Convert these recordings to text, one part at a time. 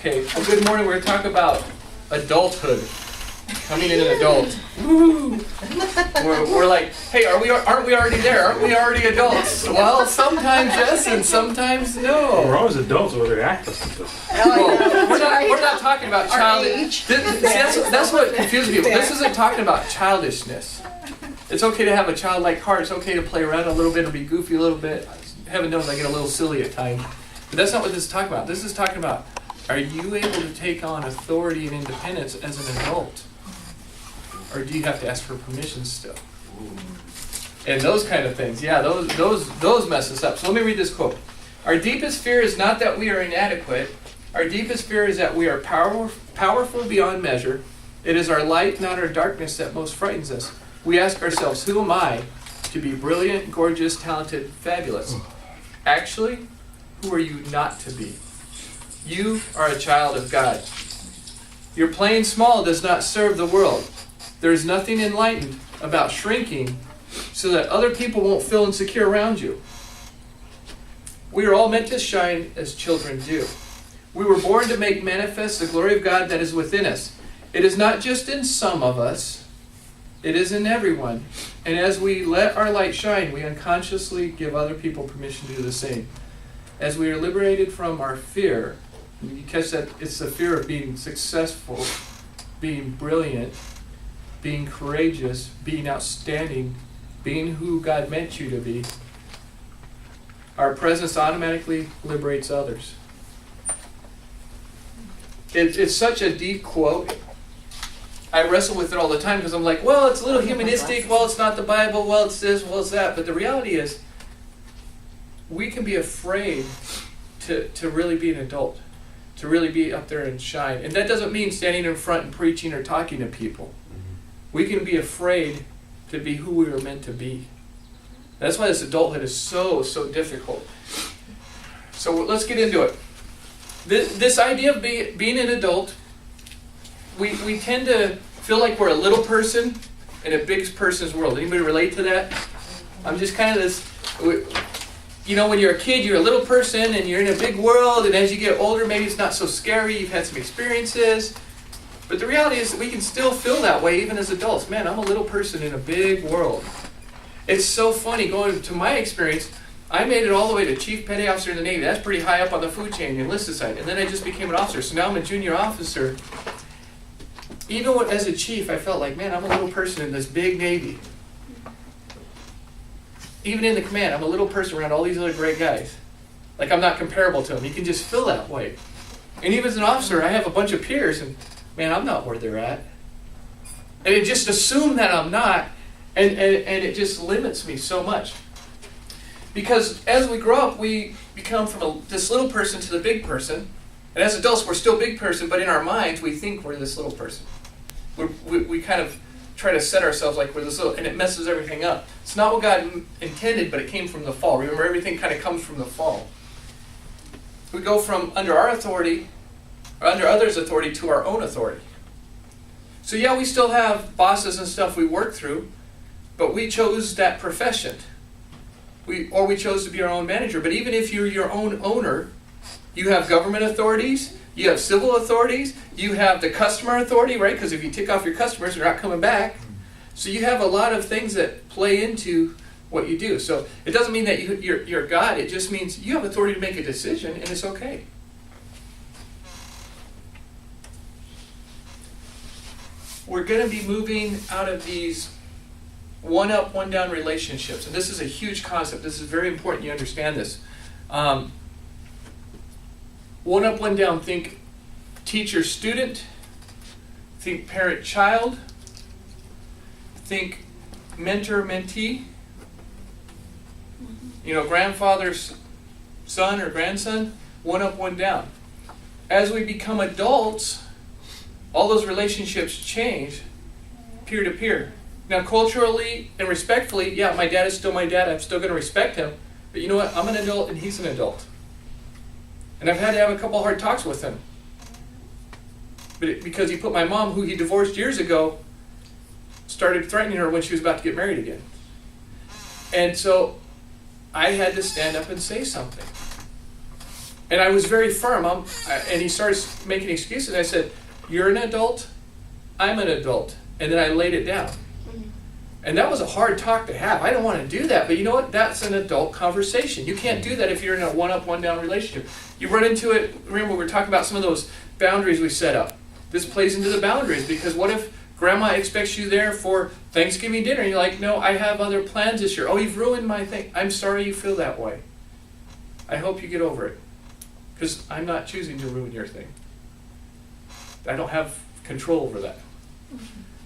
Okay, well, good morning. We're going to talk about adulthood. Coming in an adult. Woo! We're like, hey, aren't we already there? Aren't we already adults? Well, sometimes yes and sometimes no. We're always adults, whether access to stuff. Well, we're not talking about childish. That's what confuses people. This isn't talking about childishness. It's okay to have a childlike heart. It's okay to play around a little bit or be goofy a little bit. Heaven knows I get a little silly at times. But that's not what this is talking about. This is talking about, are you able to take on authority and independence as an adult? Or do you have to ask for permission still? And those kind of things. Yeah, those mess us up. So let me read this quote. Our deepest fear is not that we are inadequate. Our deepest fear is that we are powerful beyond measure. It is our light, not our darkness, that most frightens us. We ask ourselves, who am I to be brilliant, gorgeous, talented, fabulous? Actually, who are you not to be? You are a child of God. Your playing small does not serve the world. There is nothing enlightened about shrinking so that other people won't feel insecure around you. We are all meant to shine as children do. We were born to make manifest the glory of God that is within us. It is not just in some of us, it is in everyone. And as we let our light shine, we unconsciously give other people permission to do the same. As we are liberated from our fear, you catch that it's the fear of being successful, being brilliant, being courageous, being outstanding, being who God meant you to be, our presence automatically liberates others. It's such a deep quote. I wrestle with it all the time because I'm like, well, it's a little humanistic, well, it's not the Bible, well, it's this, well, it's that. But the reality is, we can be afraid to really be an adult, to really be up there and shine. And that doesn't mean standing in front and preaching or talking to people. We can be afraid to be who we were meant to be. That's why this adulthood is so difficult. So let's get into it. This idea of being an adult, we tend to feel like we're a little person in a big person's world. Anybody relate to that? I'm just kind of this, when you're a kid, you're a little person and you're in a big world, and as you get older, maybe it's not so scary, you've had some experiences. But the reality is that we can still feel that way even as adults. Man, I'm a little person in a big world. It's so funny going to my experience. I made it all the way to Chief Petty Officer in the Navy. That's pretty high up on the food chain, the enlisted side. And then I just became an officer. So now I'm a junior officer. Even as a chief, I felt like, man, I'm a little person in this big Navy. Even in the command, I'm a little person around all these other great guys. Like I'm not comparable to them. You can just feel that way. And even as an officer, I have a bunch of peers, and man, I'm not where they're at. And it just assumed that I'm not, and it just limits me so much. Because as we grow up, we become from this little person to the big person. And as adults, we're still big person, but in our minds, we think we're this little person. We kind of try to set ourselves like we're this little, and it messes everything up. It's not what God intended, but it came from the fall. Remember, everything kind of comes from the fall. We go from under our authority, or under others' authority, to our own authority. So yeah, we still have bosses and stuff we work through, but we chose that profession. We chose to be our own manager. But even if you're your own owner, you have government authorities, you have civil authorities, you have the customer authority, right? Because if you tick off your customers, they're not coming back. So you have a lot of things that play into what you do. So it doesn't mean that you're God. It just means you have authority to make a decision, and it's okay. We're going to be moving out of these one-up, one-down relationships. And this is a huge concept. This is very important you understand this. One-up, one-down. Think teacher-student. Think parent-child. Think mentor-mentee. Grandfather's son or grandson. One-up, one-down. As we become adults, all those relationships change peer-to-peer. Now, culturally and respectfully, yeah, my dad is still my dad. I'm still going to respect him. But you know what? I'm an adult and he's an adult. And I've had to have a couple hard talks with him. But because he put my mom, who he divorced years ago, started threatening her when she was about to get married again. And so I had to stand up and say something. And I was very firm. And he starts making excuses. I said, you're an adult, I'm an adult. And then I laid it down. And that was a hard talk to have. I don't want to do that. But you know what? That's an adult conversation. You can't do that if you're in a one-up, one-down relationship. You run into it. Remember, we were talking about some of those boundaries we set up. This plays into the boundaries, because what if Grandma expects you there for Thanksgiving dinner? And you're like, no, I have other plans this year. Oh, you've ruined my thing. I'm sorry you feel that way. I hope you get over it. Because I'm not choosing to ruin your thing. I don't have control over that.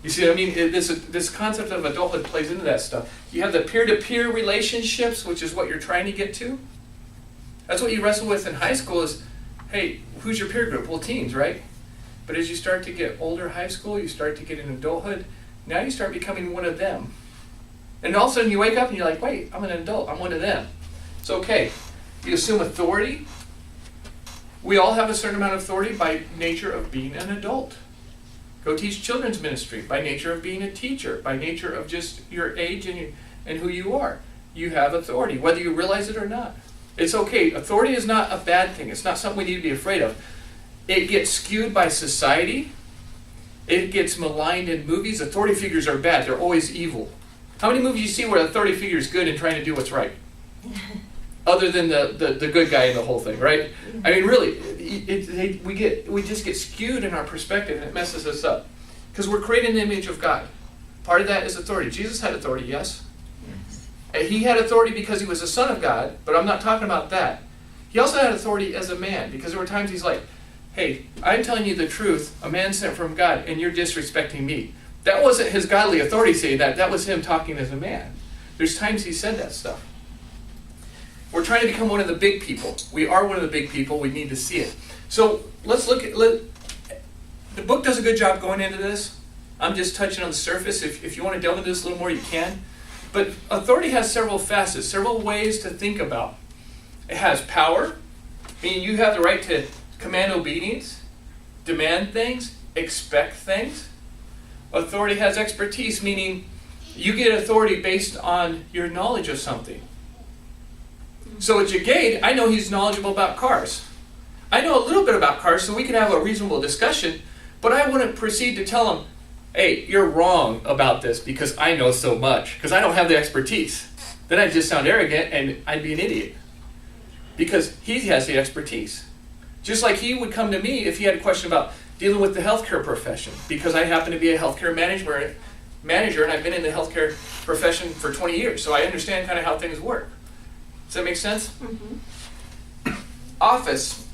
You see what I mean? This concept of adulthood plays into that stuff. You have the peer-to-peer relationships, which is what you're trying to get to. That's what you wrestle with in high school is, hey, who's your peer group? Well, teens, right? But as you start to get older high school, you start to get in adulthood, now you start becoming one of them. And all of a sudden you wake up and you're like, wait, I'm an adult, I'm one of them. It's okay. You assume authority. We all have a certain amount of authority by nature of being an adult. Go teach children's ministry by nature of being a teacher, by nature of just your age and who you are. You have authority, whether you realize it or not. It's okay. Authority is not a bad thing. It's not something we need to be afraid of. It gets skewed by society. It gets maligned in movies. Authority figures are bad. They're always evil. How many movies you see where the authority figure is good and trying to do what's right? Other than the good guy in the whole thing, right? I mean, really, we just get skewed in our perspective, and it messes us up. Because we're created in the image of God. Part of that is authority. Jesus had authority, yes? Yes. He had authority because he was the Son of God, but I'm not talking about that. He also had authority as a man, because there were times he's like, hey, I'm telling you the truth, a man sent from God, and you're disrespecting me. That wasn't his godly authority saying that. That was him talking as a man. There's times he said that stuff. We're trying to become one of the big people. We are one of the big people. We need to see it. So let's look at... The book does a good job going into this. I'm just touching on the surface. If you want to delve into this a little more, you can. But authority has several facets, several ways to think about. It has power, meaning you have the right to command obedience, demand things, expect things. Authority has expertise, meaning you get authority based on your knowledge of something. So at Jagade, I know he's knowledgeable about cars. I know a little bit about cars, so we can have a reasonable discussion, but I wouldn't proceed to tell him, hey, you're wrong about this because I know so much, because I don't have the expertise. Then I'd just sound arrogant and I'd be an idiot. Because he has the expertise. Just like he would come to me if he had a question about dealing with the healthcare profession, because I happen to be a healthcare manager and I've been in the healthcare profession for 20 years, so I understand kind of how things work. Does that make sense? Mm-hmm. Office.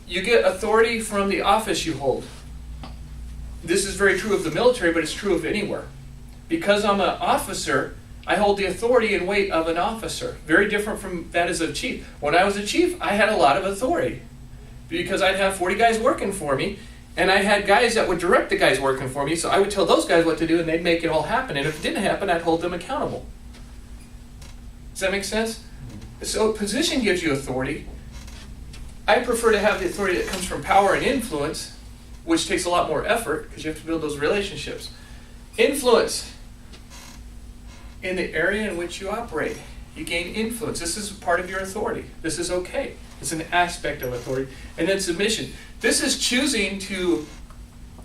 You get authority from the office you hold. This is very true of the military, but it's true of anywhere. Because I'm an officer, I hold the authority and weight of an officer. Very different from that as a chief. When I was a chief, I had a lot of authority. Because I'd have 40 guys working for me, and I had guys that would direct the guys working for me, so I would tell those guys what to do, and they'd make it all happen. And if it didn't happen, I'd hold them accountable. Does that make sense? So position gives you authority. I prefer to have the authority that comes from power and influence, which takes a lot more effort because you have to build those relationships. Influence. In the area in which you operate, you gain influence. This is part of your authority. This is okay. It's an aspect of authority. And then submission. This is choosing to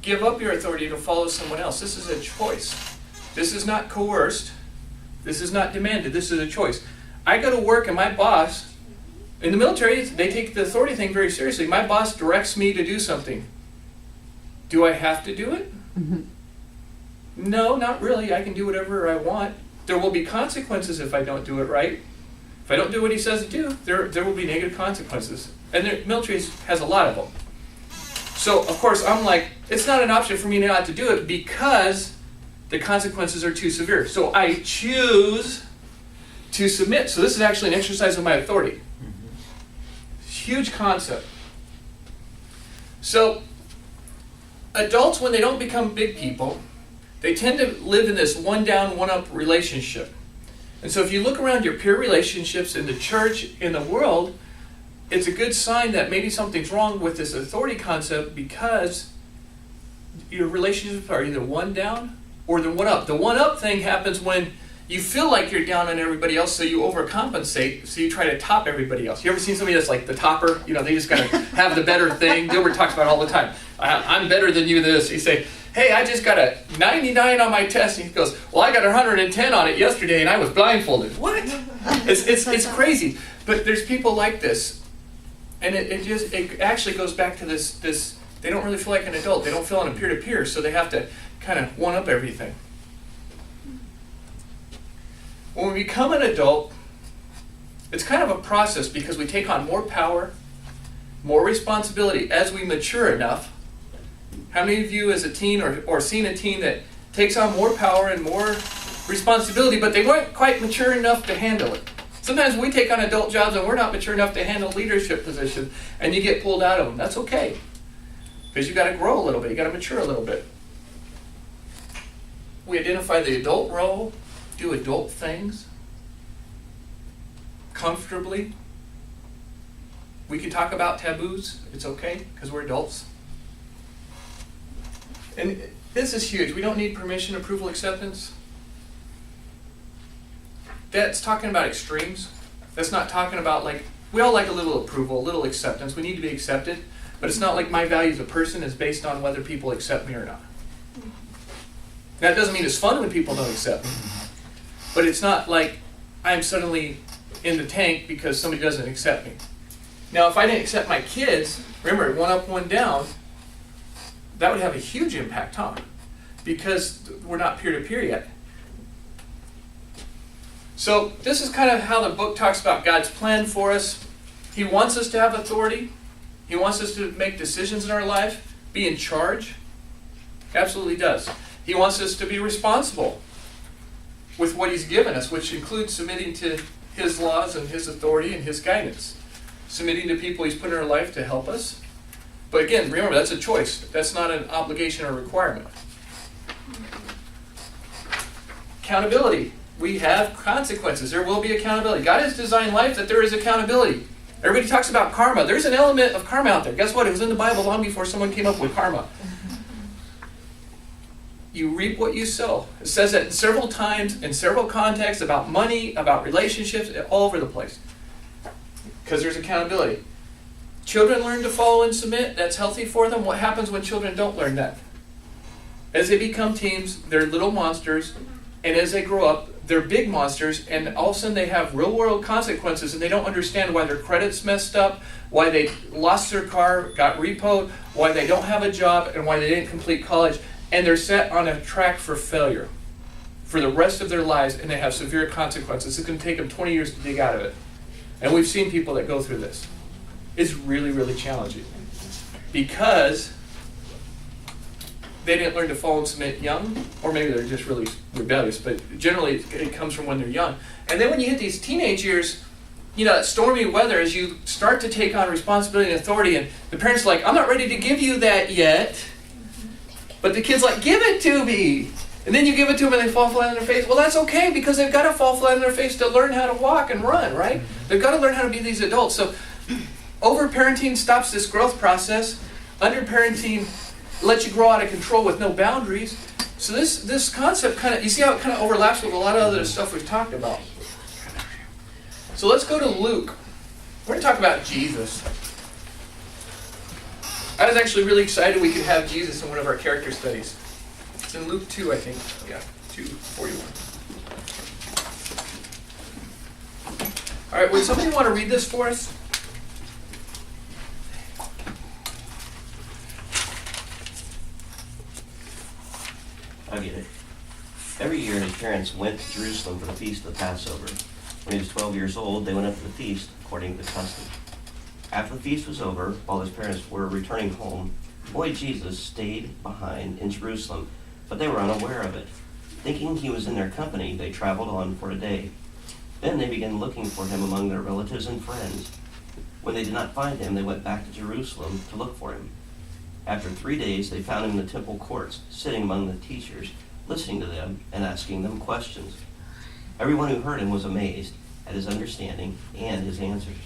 give up your authority to follow someone else. This is a choice. This is not coerced. This is not demanded. This is a choice. I go to work and my boss, in the military, they take the authority thing very seriously. My boss directs me to do something. Do I have to do it? Mm-hmm. No, not really. I can do whatever I want. There will be consequences if I don't do it right. If I don't do what he says to do, there will be negative consequences. And the military has a lot of them. So, of course, I'm like, it's not an option for me not to do it because the consequences are too severe. So I choose to submit. So this is actually an exercise of my authority. Huge concept. So adults, when they don't become big people, they tend to live in this one-down, one-up relationship. And so if you look around your peer relationships in the church, in the world, it's a good sign that maybe something's wrong with this authority concept because your relationships are either one down or the one up. The one up thing happens when you feel like you're down on everybody else, so you overcompensate, so you try to top everybody else. You ever seen somebody that's like the topper? You know, they just gotta have the better thing. Gilbert talks about it all the time. I'm better than you this. You say, hey, I just got a 99 on my test. And he goes, well, I got 110 on it yesterday and I was blindfolded. What? It's crazy. But there's people like this. And it actually goes back to this, they don't really feel like an adult. They don't feel on a peer-to-peer, so they have to kind of one-up everything. When we become an adult, it's kind of a process because we take on more power, more responsibility as we mature enough. How many of you as a teen or seen a teen that takes on more power and more responsibility, but they weren't quite mature enough to handle it? Sometimes we take on adult jobs and we're not mature enough to handle leadership positions, and you get pulled out of them. That's okay, because you got to grow a little bit. You got to mature a little bit. We identify the adult role, do adult things comfortably. We can talk about taboos. It's okay, because we're adults. And this is huge. We don't need permission, approval, acceptance. That's talking about extremes. That's not talking about like, we all like a little approval, a little acceptance. We need to be accepted, but it's not like my value as a person is based on whether people accept me or not. That doesn't mean it's fun when people don't accept me, but it's not like I'm suddenly in the tank because somebody doesn't accept me. Now, if I didn't accept my kids, remember, one up, one down, that would have a huge impact, huh? Because we're not peer-to-peer yet. So this is kind of how the book talks about God's plan for us. He wants us to have authority. He wants us to make decisions in our life, be in charge. Absolutely does. He wants us to be responsible with what He's given us, which includes submitting to His laws and His authority and His guidance. Submitting to people He's put in our life to help us. But again, remember, that's a choice. That's not an obligation or requirement. Accountability. We have consequences. There will be accountability. God has designed life that there is accountability. Everybody talks about karma. There's an element of karma out there. Guess what? It was in the Bible long before someone came up with karma. You reap what you sow. It says that several times, in several contexts, about money, about relationships, all over the place. Because there's accountability. Children learn to follow and submit. That's healthy for them. What happens when children don't learn that? As they become teens, they're little monsters. And as they grow up, they're big monsters, and all of a sudden they have real-world consequences, and they don't understand why their credit's messed up, why they lost their car, got repoed, why they don't have a job, and why they didn't complete college. And they're set on a track for failure for the rest of their lives, and they have severe consequences. It's going to take them 20 years to dig out of it. And we've seen people that go through this. It's really, really challenging because they didn't learn to follow and submit young, or maybe they're just really rebellious, but generally it comes from when they're young. And then when you hit these teenage years, you know, that stormy weather, as you start to take on responsibility and authority, and the parents are like, I'm not ready to give you that yet. But the kid's like, give it to me. And then you give it to them and they fall flat on their face. Well, that's okay, because they've got to fall flat on their face to learn how to walk and run, right? They've got to learn how to be these adults. So over-parenting stops this growth process. Under-parenting lets you grow out of control with no boundaries. So this concept kind of, you see how it kind of overlaps with a lot of other stuff we've talked about. So let's go to Luke. We're going to talk about Jesus. I was actually really excited we could have Jesus in one of our character studies. It's in Luke 2, I think. Yeah, 2:41. All right, would somebody want to read this for us? I get it. Every year his parents went to Jerusalem for the feast of the Passover. When he was 12 years old, they went up to the feast according to the custom. After the feast was over, while his parents were returning home, the boy Jesus stayed behind in Jerusalem, but they were unaware of it. Thinking he was in their company, they traveled on for a day. Then they began looking for him among their relatives and friends. When they did not find him, they went back to Jerusalem to look for him. After 3 days, they found him in the temple courts, sitting among the teachers, listening to them and asking them questions. Everyone who heard him was amazed at his understanding and his answers.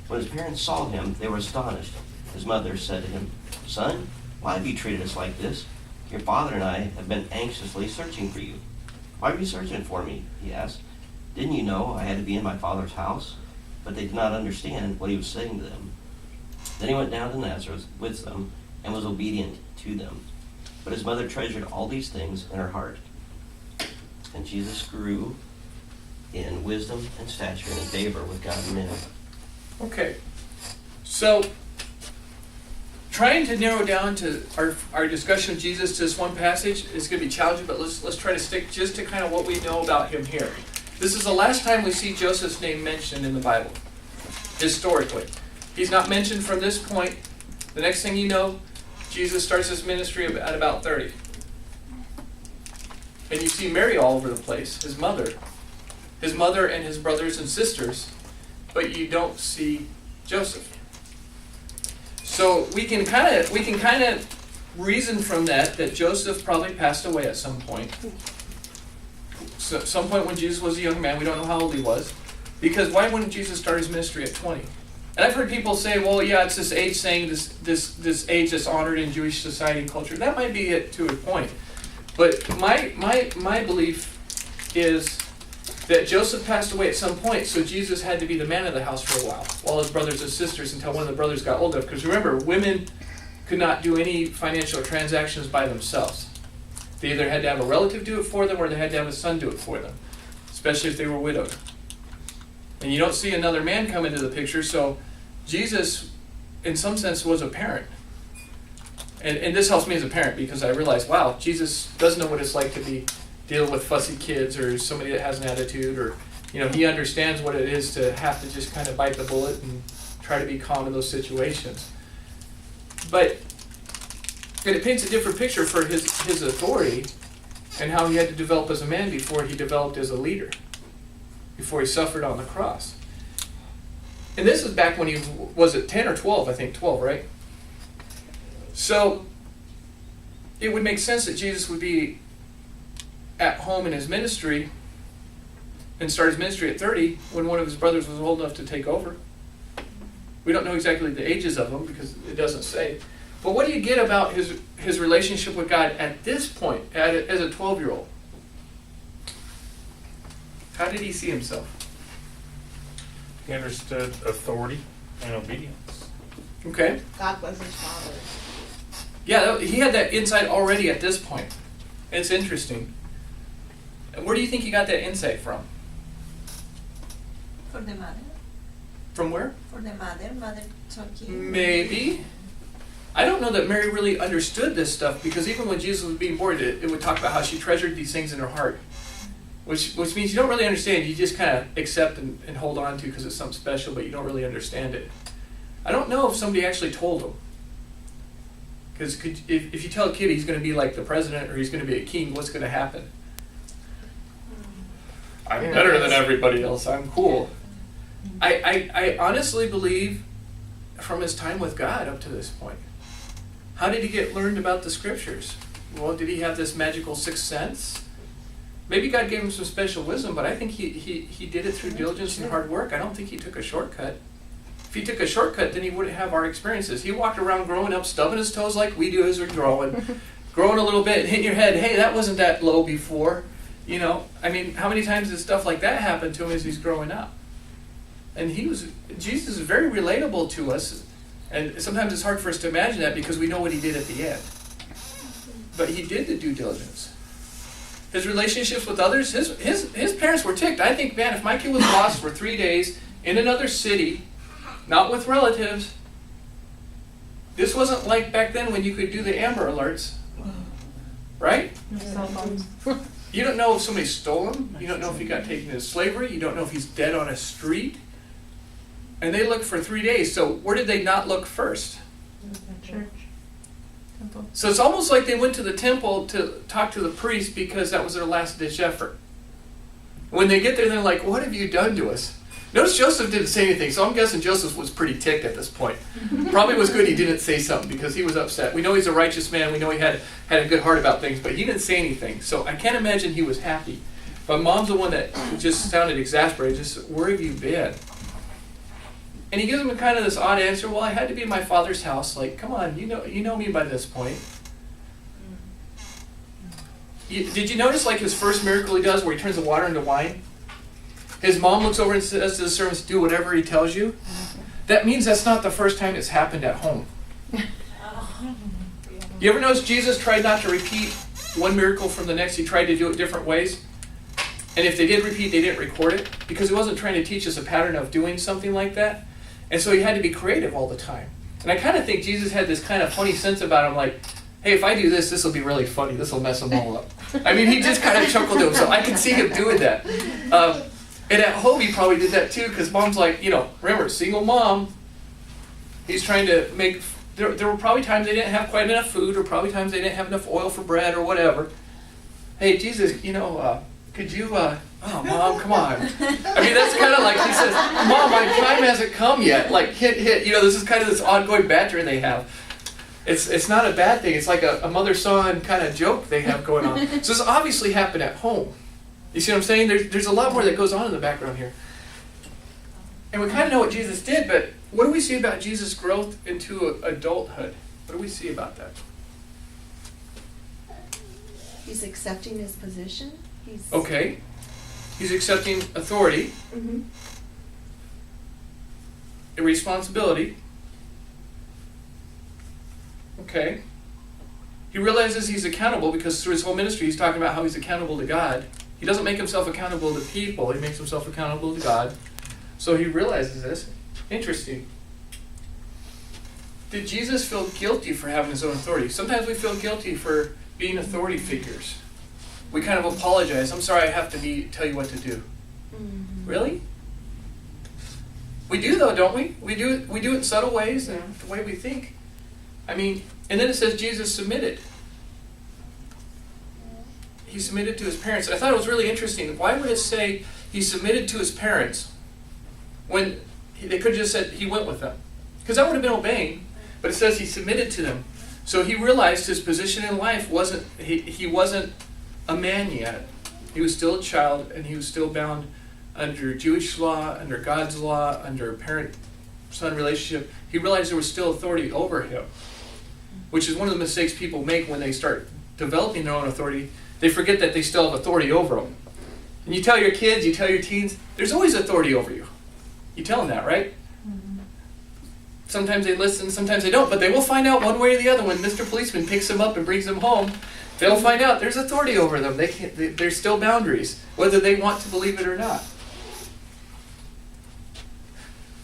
When his parents saw him, they were astonished. His mother said to him, "Son, why have you treated us like this? Your father and I have been anxiously searching for you." "Why are you searching for me?" he asked. "Didn't you know I had to be in my Father's house?" But they did not understand what he was saying to them. Then he went down to Nazareth with them and was obedient to them. But his mother treasured all these things in her heart. And Jesus grew in wisdom and stature and in favor with God and men. Okay. So, trying to narrow down to our discussion of Jesus to this one passage is going to be challenging, but let's try to stick just to kind of what we know about him here. This is the last time we see Joseph's name mentioned in the Bible, historically. He's not mentioned from this point. The next thing you know, Jesus starts his ministry at about 30. And you see Mary all over the place, his mother and his brothers and sisters, but you don't see Joseph. So we can kind of reason from that Joseph probably passed away at some point. So some point when Jesus was a young man, we don't know how old he was, because why wouldn't Jesus start his ministry at 20? And I've heard people say, well, yeah, it's this age saying this age that's honored in Jewish society and culture. That might be it to a point. But my belief is that Joseph passed away at some point, so Jesus had to be the man of the house for a while his brothers and sisters, until one of the brothers got old enough. Because remember, women could not do any financial transactions by themselves. They either had to have a relative do it for them, or they had to have a son do it for them, especially if they were widowed. And you don't see another man come into the picture, so Jesus, in some sense, was a parent. And this helps me as a parent, because I realize, wow, Jesus does know what it's like to be dealing with fussy kids or somebody that has an attitude, or he understands what it is to have to just kind of bite the bullet and try to be calm in those situations. But it paints a different picture for his authority and how he had to develop as a man before he developed as a leader, before he suffered on the cross. And this is back when he was at 10 or 12, I think 12, right? So it would make sense that Jesus would be at home in his ministry and start his ministry at 30 when one of his brothers was old enough to take over. We don't know exactly the ages of them because it doesn't say. But what do you get about his relationship with God at this point, as a 12-year-old? How did he see himself? He understood authority and obedience. Okay. God was his father. Yeah, he had that insight already at this point. It's interesting. Where do you think he got that insight from? For the mother. From where? For the mother talking. Maybe. I don't know that Mary really understood this stuff, because even when Jesus was being born, it would talk about how she treasured these things in her heart. Which means you don't really understand. You just kind of accept and hold on to because it's something special, but you don't really understand it. I don't know if somebody actually told him. Because if you tell a kid he's going to be like the president or he's going to be a king, what's going to happen? I'm better than everybody else. I'm cool. I honestly believe from his time with God up to this point. How did he get learned about the scriptures? Well, did he have this magical sixth sense? Maybe God gave him some special wisdom, but I think he did it through diligence and hard work. I don't think he took a shortcut. If he took a shortcut, then he wouldn't have our experiences. He walked around growing up, stubbing his toes like we do as we're growing, growing a little bit, and hitting your head, hey, that wasn't that low before. I mean, how many times did stuff like that happen to him as he's growing up? And Jesus is very relatable to us, and sometimes it's hard for us to imagine that because we know what he did at the end. But he did the due diligence. His relationships with others, his parents were ticked. I think, man, if my kid was lost for 3 days in another city, not with relatives, this wasn't like back then when you could do the Amber Alerts, right? Cell phones. You don't know if somebody stole him. You don't know if he got taken into slavery. You don't know if he's dead on a street. And they looked for 3 days. So where did they not look first? Church. Temple. So it's almost like they went to the temple to talk to the priest because that was their last-ditch effort. When they get there, they're like, what have you done to us? Notice Joseph didn't say anything, so I'm guessing Joseph was pretty ticked at this point. Probably was good he didn't say something because he was upset. We know he's a righteous man. We know he had a good heart about things, but he didn't say anything. So I can't imagine he was happy. But Mom's the one that just sounded exasperated. Just, where have you been? And he gives him kind of this odd answer. Well, I had to be in my father's house. Like, come on, you know me by this point. Did you notice like his first miracle he does where he turns the water into wine? His mom looks over and says to the servants, do whatever he tells you. That means that's not the first time it's happened at home. You ever notice Jesus tried not to repeat one miracle from the next? He tried to do it different ways. And if they did repeat, they didn't record it because he wasn't trying to teach us a pattern of doing something like that. And so he had to be creative all the time. And I kind of think Jesus had this kind of funny sense about him, like, hey, if I do this, this will be really funny. This will mess them all up. I mean, he just kind of chuckled to himself. I can see him doing that. And at home, he probably did that too, because mom's like, remember, single mom. He's trying to make, there were probably times they didn't have quite enough food, or probably times they didn't have enough oil for bread or whatever. Hey, Jesus, could you, oh, Mom, come on. I mean, that's kind of like, he says, Mom, my time hasn't come yet. Like, hit. This is kind of this ongoing banter they have. It's not a bad thing. It's like a mother-son kind of joke they have going on. So this obviously happened at home. You see what I'm saying? There's a lot more that goes on in the background here. And we kind of know what Jesus did, but what do we see about Jesus' growth into adulthood? What do we see about that? He's accepting his position. Okay. He's accepting authority, a responsibility. Okay. He realizes he's accountable because through his whole ministry he's talking about how he's accountable to God. He doesn't make himself accountable to people, he makes himself accountable to God. So he realizes this. Interesting. Did Jesus feel guilty for having his own authority? Sometimes we feel guilty for being authority figures. We kind of apologize. I'm sorry I have to tell you what to do. Really? We do though, don't we? We do it in subtle ways and the way we think. I mean, and then it says Jesus submitted. He submitted to his parents. And I thought it was really interesting. Why would it say he submitted to his parents when they could have just said he went with them? Because that would have been obeying. But it says he submitted to them. So he realized his position in life he wasn't a man yet. He was still a child, and he was still bound under Jewish law, under God's law, under parent-son relationship. He realized there was still authority over him, which is one of the mistakes people make when they start developing their own authority. They forget that they still have authority over them. And you tell your kids, you tell your teens, there's always authority over you. You tell them that, right? Sometimes they listen, sometimes they don't, but they will find out one way or the other when Mr. Policeman picks them up and brings them home. They'll find out there's authority over them. There's still boundaries, whether they want to believe it or not.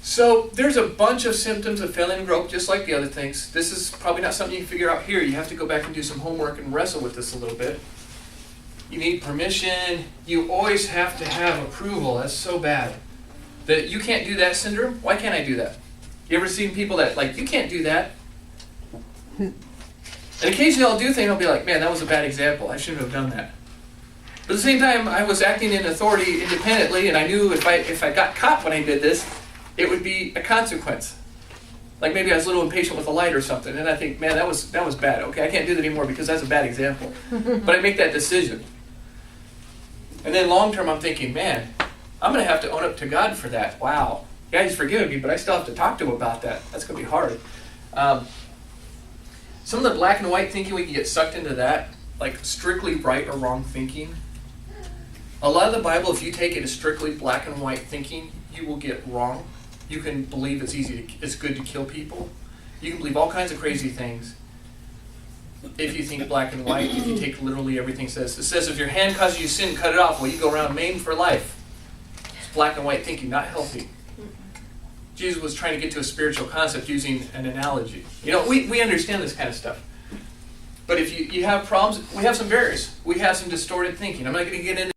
So there's a bunch of symptoms of failing to grow up, just like the other things. This is probably not something you can figure out here. You have to go back and do some homework and wrestle with this a little bit. You need permission. You always have to have approval. That's so bad. That you can't do that syndrome. Why can't I do that? You ever seen people that, like, you can't do that? And occasionally I'll do things, I'll be like, man, that was a bad example. I shouldn't have done that. But at the same time, I was acting in authority independently, and I knew if I got caught when I did this, it would be a consequence. Like maybe I was a little impatient with a light or something, and I think, man, that was bad. Okay, I can't do that anymore because that's a bad example. But I make that decision. And then long term, I'm thinking, man, I'm going to have to own up to God for that. Wow. Yeah, he's forgiven me, but I still have to talk to him about that. That's going to be hard. Some of the black and white thinking, we can get sucked into that, like strictly right or wrong thinking. A lot of the Bible, if you take it as strictly black and white thinking, you will get wrong. You can believe it's good to kill people. You can believe all kinds of crazy things if you think black and white, if you take literally everything it says. It says if your hand causes you sin, cut it off. Well, you go around maimed for life. It's black and white thinking, not healthy. Jesus was trying to get to a spiritual concept using an analogy. We understand this kind of stuff. But if you have problems, we have some barriers. We have some distorted thinking. I'm not going to get into